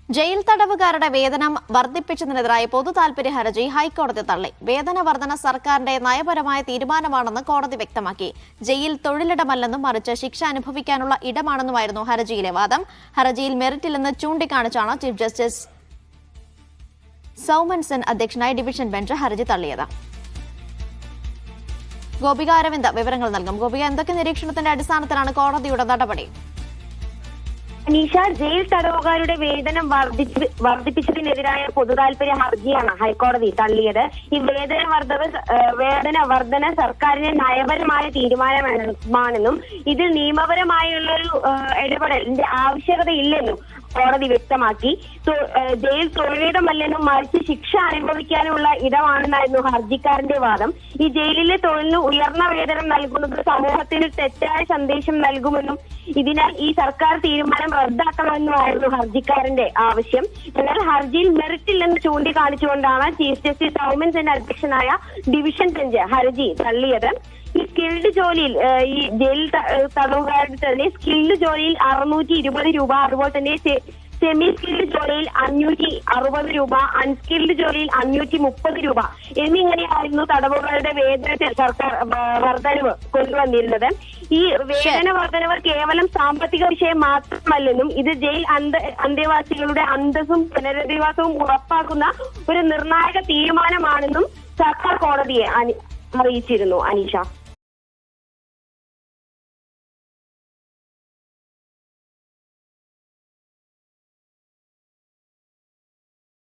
Jail തടവുകാരുടെ വേതനം വർദ്ധിപ്പിച്ചതിനെതിരായ പൊതു താൽപര്യ ഹർജി ഹൈക്കോടതി തള്ളി. വേതന വർധന സർക്കാരിന്റെ നയപരമായ തീരുമാനമാണെന്ന് കോടതി വ്യക്തമാക്കി. ജയിൽ തൊഴിലിടമല്ലെന്നും മറിച്ച് ശിക്ഷ അനുഭവിക്കാനുള്ള ഇടമാണെന്നുമായിരുന്നു ഹർജിയിലെ വാദം. ഹർജിയിൽ മെറിറ്റില്ലെന്ന് ചൂണ്ടിക്കാണിച്ചാണ് ചീഫ് ജസ്റ്റിസ് സൗമൻ സെൻ അധ്യക്ഷനായ ഡിവിഷൻ ബെഞ്ച് ഹർജി തള്ളിയത്. ഗോപിക അരവിന്ദ് വിവരങ്ങൾ നൽകും. ഗോപിക, എന്തൊക്കെ നിരീക്ഷണത്തിന്റെ അടിസ്ഥാനത്തിലാണ് കോടതിയുടെ നടപടി? നിഷ, ജയിൽ തടവുകാരുടെ വേതനം വർദ്ധിപ്പിച്ചതിനെതിരായ പൊതുതാൽപര്യ ഹർജിയാണ് ഹൈക്കോടതി തള്ളിയത്. ഈ വേതന വർധന സർക്കാരിന്റെ നയപരമായ തീരുമാനമാണെന്നും ഇതിൽ നിയമപരമായുള്ളൊരു ഇടപെടലിന്റെ ആവശ്യകതയില്ലെന്നും കോടതി വ്യക്തമാക്കി. ജയിൽ തൊഴിലിടമല്ലെന്നും മറിച്ച് ശിക്ഷ അനുഭവിക്കാനുള്ള ഇടമാണെന്നായിരുന്നു ഹർജിക്കാരന്റെ വാദം. ഈ ജയിലിലെ തൊഴിലിന് ഉയർന്ന വേതനം നൽകുന്നത് സമൂഹത്തിന് തെറ്റായ സന്ദേശം നൽകുമെന്നും ഇതിനാൽ ഈ സർക്കാർ തീരുമാനം റദ്ദാക്കണമെന്നുമായിരുന്നു ഹർജിക്കാരന്റെ ആവശ്യം. എന്നാൽ ഹർജിയിൽ മെറിറ്റില്ലെന്ന് ചൂണ്ടിക്കാണിച്ചുകൊണ്ടാണ് ചീഫ് ജസ്റ്റിസ് സൗമൻ സെൻ അധ്യക്ഷനായ ഡിവിഷൻ ബെഞ്ച് ഹർജി തള്ളിയത്. ഈ സ്കിൽഡ് ജോലിയിൽ ഈ ജയിൽ തടവുകാരുടെ തന്നെ സ്കിൽഡ് ജോലിയിൽ 620 രൂപ, അതുപോലെ തന്നെ സെമി സ്കിൽഡ് ജോലിയിൽ 560 രൂപ, അൺസ്കിൽഡ് ജോലിയിൽ 530 രൂപ എന്നിങ്ങനെയായിരുന്നു തടവുകാരുടെ വേതനത്തിൽ സർക്കാർ വർധനവ് കൊണ്ടുവന്നിരുന്നത്. ഈ വേതന വർധനവ് കേവലം സാമ്പത്തിക വിഷയം മാത്രമല്ലെന്നും ഇത് ജയിൽ അന്തേവാസികളുടെ അന്തസ്സും പുനരധിവാസവും ഉറപ്പാക്കുന്ന ഒരു നിർണായക തീരുമാനമാണെന്നും സർക്കാർ കോടതിയെ അറിയിച്ചിരുന്നു. അനീഷ.